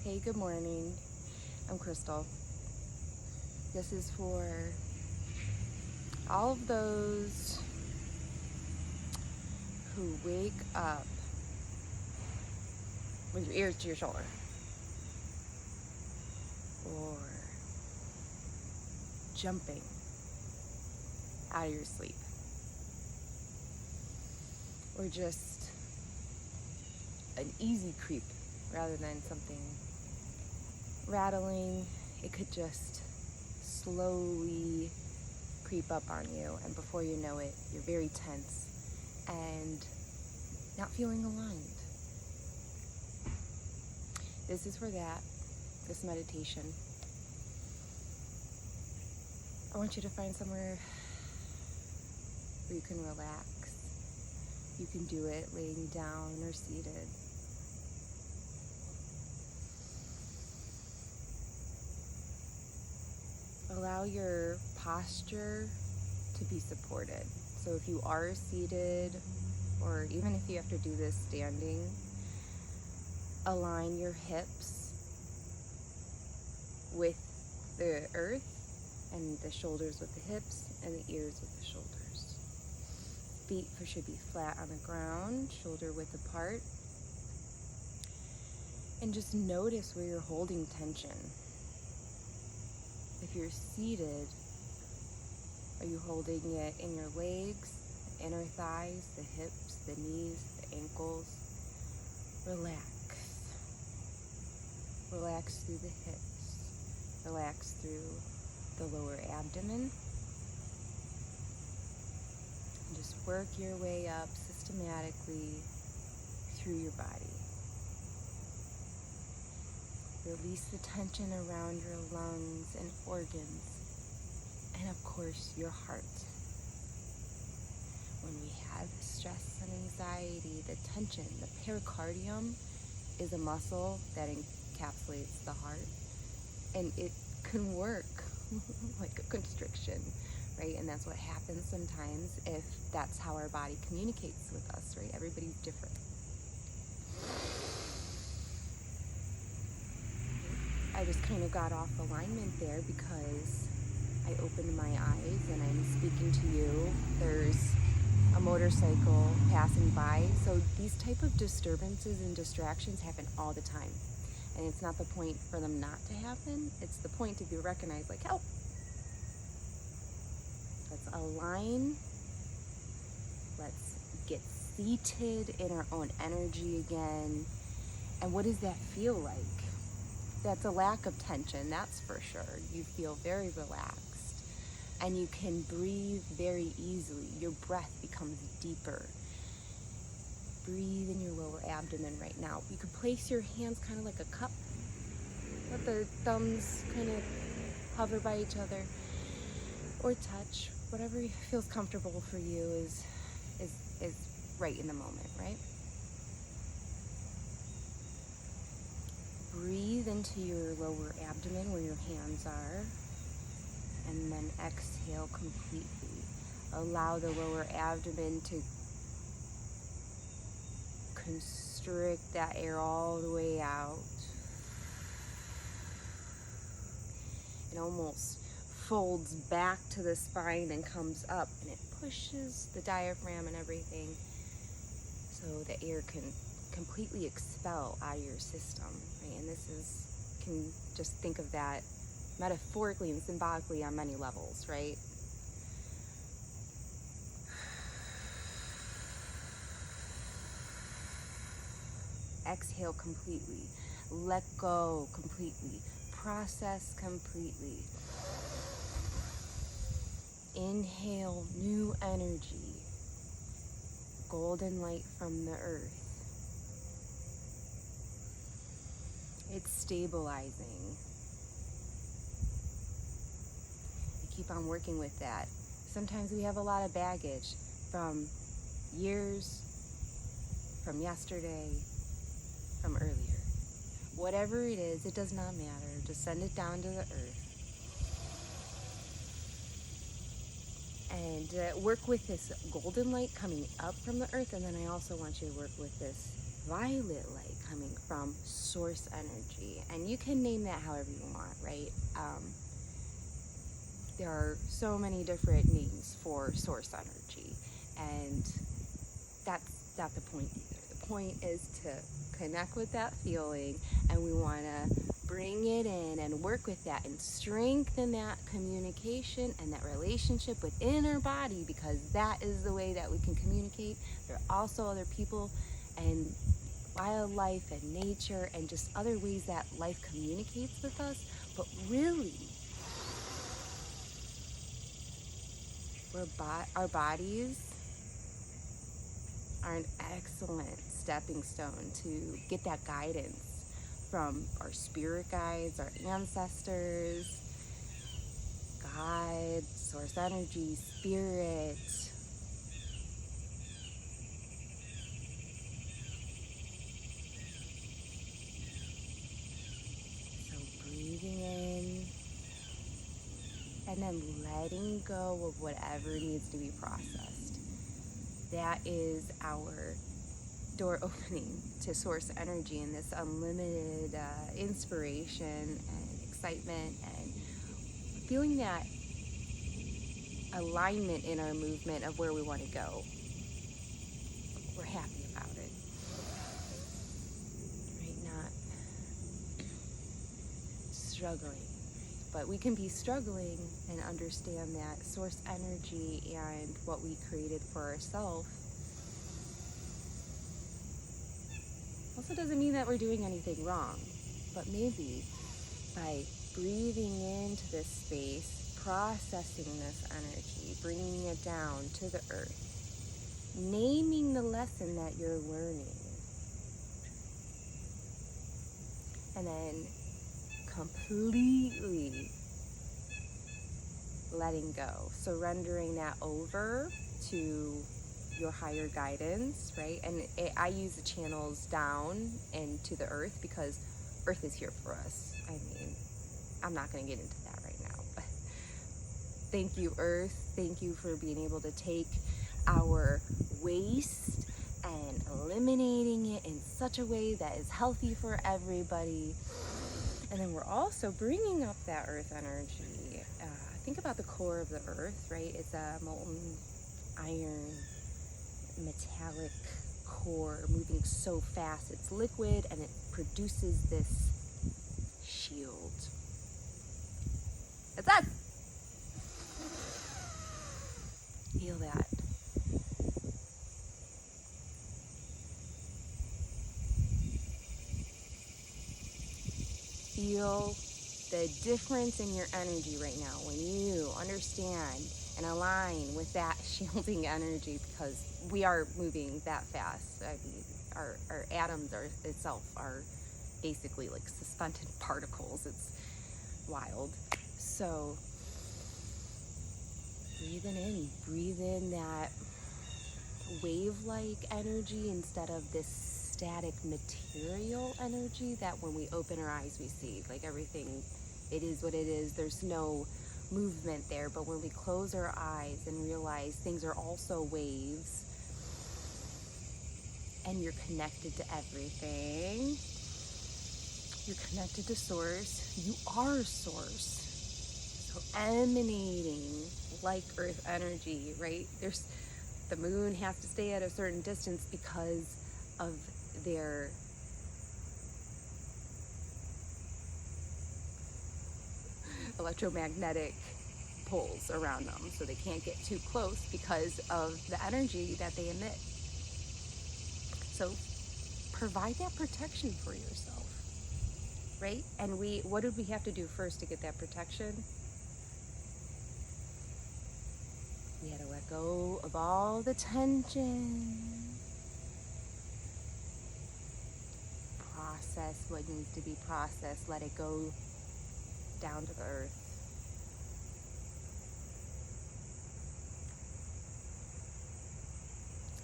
Hey, good morning. I'm Crystal. This is for all of those who wake up with your ears to your shoulder, or jumping out of your sleep, or just an easy creep rather than something rattling. It could just slowly creep up on you, and before you know it, you're very tense and not feeling aligned. This is for that, this meditation. I want you to find somewhere where you can relax. You can do it laying down or seated. Allow your posture to be supported. So if you are seated, or even if you have to do this standing, align your hips with the earth and the shoulders with the hips and the ears with the shoulders. Feet should be flat on the ground, shoulder width apart. And just notice where you're holding tension. If you're seated, are you holding it in your legs, the inner thighs, the hips, the knees, the ankles? Relax. Relax through the hips. Relax through the lower abdomen. And just work your way up systematically through your body. Release the tension around your lungs and organs, and of course your heart. When we have stress and anxiety, the tension, the pericardium is a muscle that encapsulates the heart, and it can work like a constriction, right? And that's what happens sometimes if that's how our body communicates with us, right? Everybody's different. I just kind of got off alignment there because I opened my eyes and I'm speaking to you. There's a motorcycle passing by. So these type of disturbances and distractions happen all the time. And it's not the point for them not to happen. It's the point to be recognized like, help. Let's align. Let's get seated in our own energy again. And what does that feel like? That's a lack of tension, that's for sure. You feel very relaxed and you can breathe very easily. Your breath becomes deeper. Breathe in your lower abdomen right now. You could place your hands kind of like a cup. Let the thumbs kind of hover by each other or touch. Whatever feels comfortable for you is right in the moment, right? Breathe into your lower abdomen where your hands are, and then exhale completely. Allow the lower abdomen to constrict that air all the way out. It almost folds back to the spine and comes up, and it pushes the diaphragm and everything so the air can completely expel out of your system, right? And can just think of that metaphorically and symbolically on many levels, right? Exhale completely. Let go completely. Process completely. Inhale new energy. Golden light from the earth. It's stabilizing. You keep on working with that. Sometimes we have a lot of baggage from years, from yesterday, from earlier. Whatever it is, it does not matter. Just send it down to the earth. And work with this golden light coming up from the earth. And then I also want you to work with this violet light coming from source energy. And you can name that however you want, right? There are so many different names for source energy, and that's not the point either. The point is to connect with that feeling, and we want to bring it in and work with that and strengthen that communication and that relationship within our body, because that is the way that we can communicate. There are also other people and wildlife and nature and just other ways that life communicates with us, but really our bodies are an excellent stepping stone to get that guidance from our spirit guides, our ancestors, God, source energy, spirit. So breathing in and then letting go of whatever needs to be processed. That is our door opening to source energy and this unlimited inspiration and excitement, and feeling that alignment in our movement of where we want to go. We're happy about it, right? Not struggling, but we can be struggling and understand that source energy and what we created for ourselves also doesn't mean that we're doing anything wrong, but maybe by breathing into this space, processing this energy, bringing it down to the earth, naming the lesson that you're learning, and then completely letting go, surrendering that over to your higher guidance, right? And I use the channels down and to the earth because earth is here for us. I mean, I'm not going to get into that right now, but thank you, earth. Thank you for being able to take our waste and eliminating it in such a way that is healthy for everybody. And then we're also bringing up that earth energy. Think about the core of the earth, right? It's a molten iron, metallic core moving so fast. It's liquid and it produces this shield. That's us. Feel that. Feel the difference in your energy right now when you understand and align with that shielding energy, because we are moving that fast. I mean, our atoms itself are basically like suspended particles. It's wild. So breathe in that wave-like energy instead of this static material energy that when we open our eyes we see. Like everything, it is what it is. There's no movement there. But when we close our eyes and realize things are also waves and you're connected to everything, you're connected to source, you are source. So emanating like earth energy, right? The moon has to stay at a certain distance because of their electromagnetic poles around them, so they can't get too close because of the energy that they emit. So provide that protection for yourself, right? And what did we have to do first to get that protection? We had to let go of all the tension, process what needs to be processed, let it go down to the earth.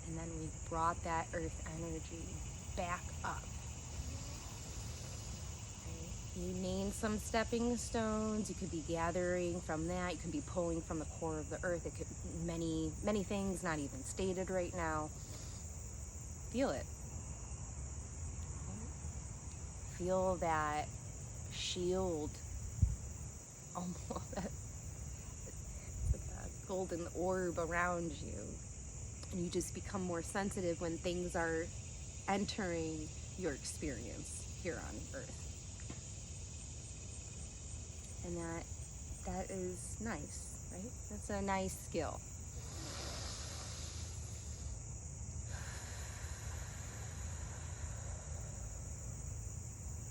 And then we brought that earth energy back up. Right? You named some stepping stones. You could be gathering from that. You could be pulling from the core of the earth. It could many things not even stated right now. Feel it. feel that shield, almost like a golden orb around you. And you just become more sensitive when things are entering your experience here on Earth. And that is nice, right? That's a nice skill.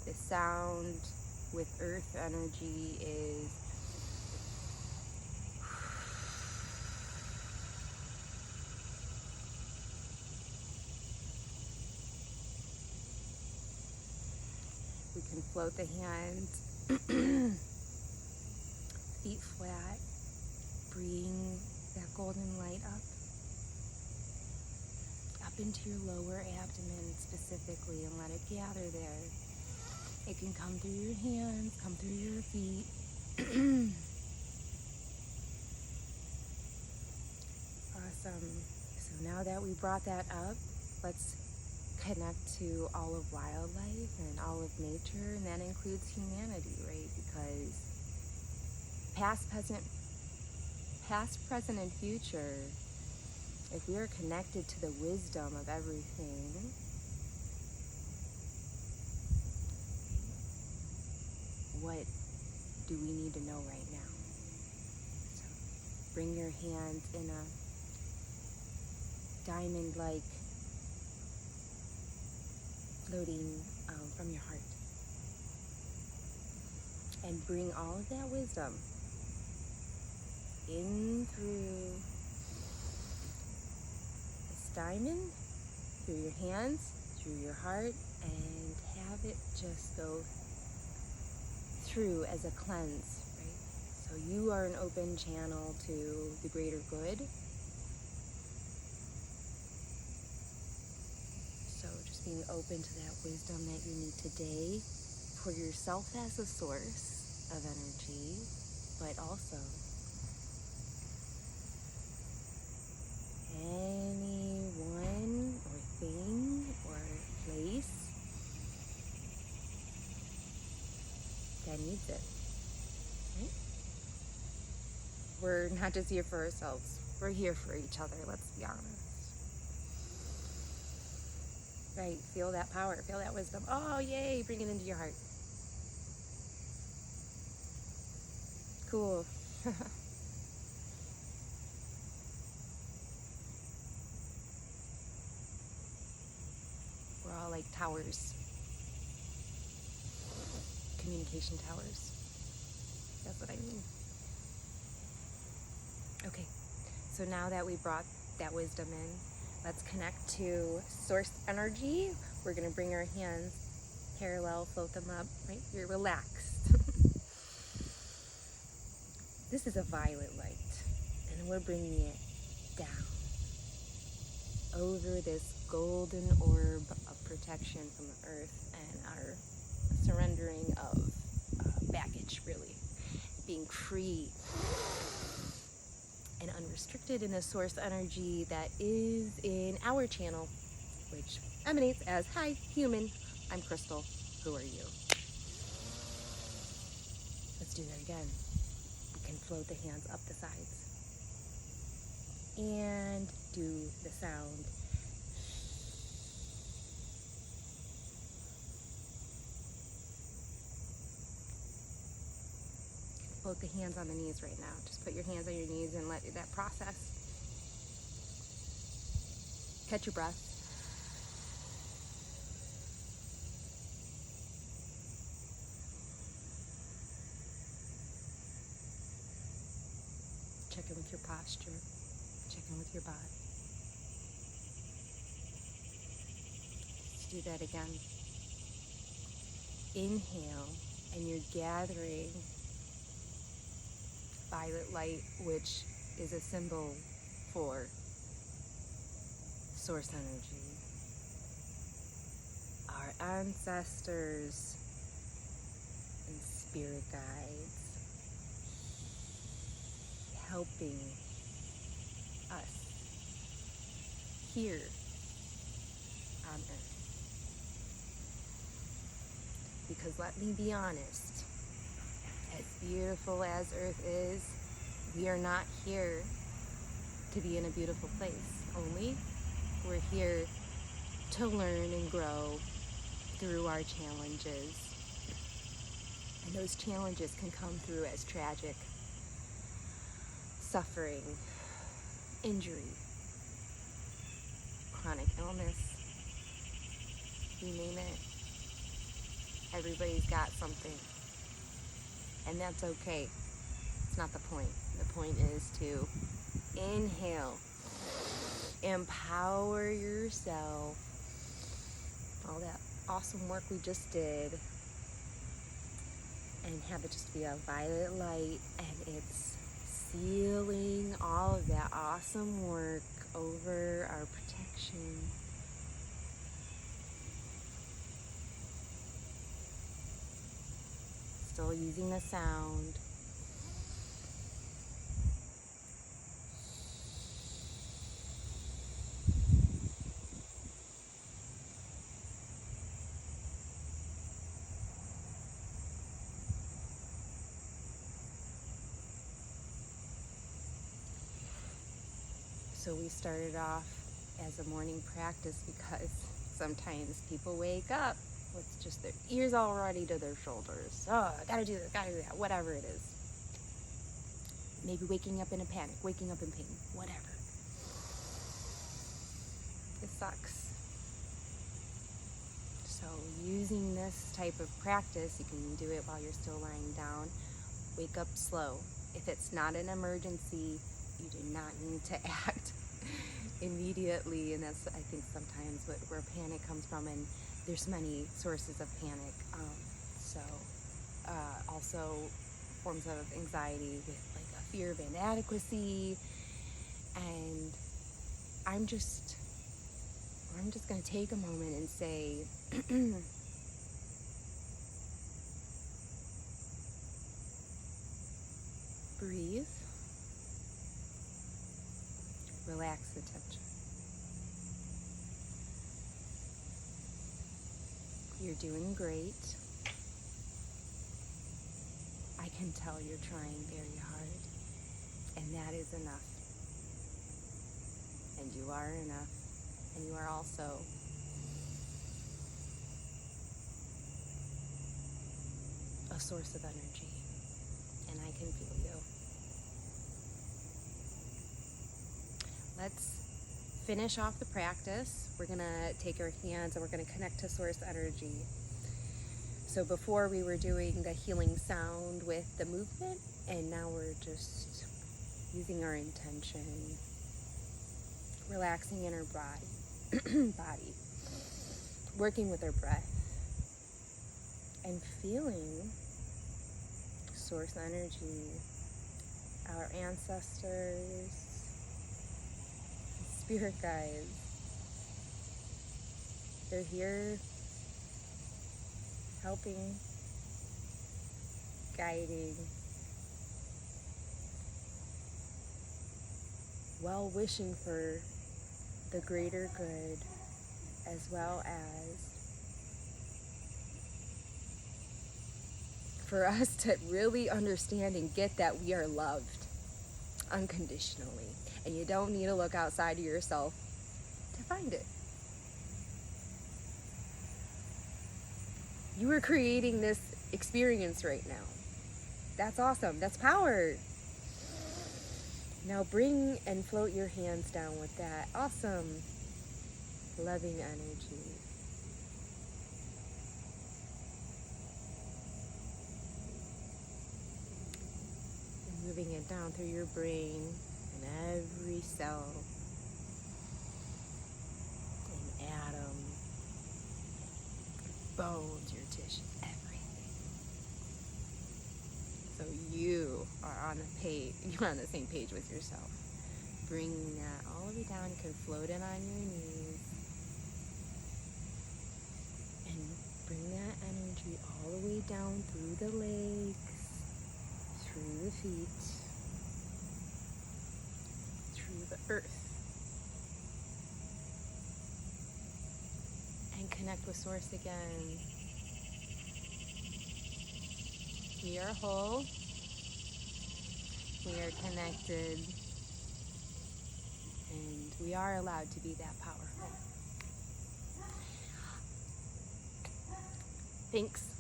The sound with earth energy is we can float the hands feet flat, bring that golden light up into your lower abdomen specifically, and let it gather there. It can come through your hands, come through your feet. Awesome. So now that we brought that up, let's connect to all of wildlife and all of nature, and that includes humanity, right? Because past, present, and future, if we are connected to the wisdom of everything, what do we need to know right now? So bring your hands in a diamond-like floating from your heart. And bring all of that wisdom in through this diamond, through your hands, through your heart, and have it just go through as a cleanse, right? So you are an open channel to the greater good. So just being open to that wisdom that you need today for yourself as a source of energy, but also anyone or thing or place that needs it, right? We're not just here for ourselves, we're here for each other, let's be honest. Right, feel that power, feel that wisdom. Oh, yay, bring it into your heart. Cool. We're all like towers. Communication towers. That's what I mean. Okay, so now that we brought that wisdom in, let's connect to source energy. We're gonna bring our hands parallel, float them up, right? You're relaxed. This is a violet light, and we're bringing it down over this golden orb of protection from the earth and our surrendering of baggage, really. Being free and unrestricted in the source energy that is in our channel, which emanates as, hi, human, I'm Crystal, who are you? Let's do that again. We can float the hands up the sides and do the sound. Float the hands on the knees right now. Just put your hands on your knees and let that process. Catch your breath. Check in with your posture. Check in with your body. Let's do that again. Inhale, and you're gathering violet light, which is a symbol for source energy. Our ancestors and spirit guides helping us here on Earth. Because let me be honest, as beautiful as Earth is, we are not here to be in a beautiful place. Only we're here to learn and grow through our challenges. And those challenges can come through as tragic suffering, injury, chronic illness, you name it. Everybody's got something. And that's okay. It's not the point. The point is to inhale, empower yourself, all that awesome work we just did, and have it just be a violet light, and it's sealing all of that awesome work over our protection. Still using the sound. So we started off as a morning practice because sometimes people wake up with just their ears already to their shoulders. Oh, I gotta do this, gotta do that, whatever it is. Maybe waking up in a panic, waking up in pain, whatever. It sucks. So using this type of practice, you can do it while you're still lying down. Wake up slow. If it's not an emergency, you do not need to act immediately, and that's, I think, sometimes where panic comes from, and there's many sources of panic. Also forms of anxiety with like a fear of inadequacy, and I'm just going to take a moment and say, breathe, relax the tension. You're doing great. I can tell you're trying very hard, and that is enough. And you are enough, and you are also a source of energy, and I can feel you. Let's finish off the practice. We're gonna take our hands and we're gonna connect to source energy. So before we were doing the healing sound with the movement, and now we're just using our intention, relaxing in our body, working with our breath, and feeling source energy, our ancestors, spirit guides. They're here helping, guiding, well wishing for the greater good, as well as for us to really understand and get that we are loved unconditionally. And you don't need to look outside of yourself to find it. You are creating this experience right now. That's awesome. That's power. Now bring and float your hands down with that awesome, loving energy. And moving it down through your brain and every cell and atom, bones, your tissues, everything. So you are on a page, you're on the same page with yourself. Bringing that all the way down. You can float it on your knees. And bring that energy all the way down through the legs, through the feet, through the earth. And connect with source again. We are whole. We are connected. And we are allowed to be that powerful. Thanks.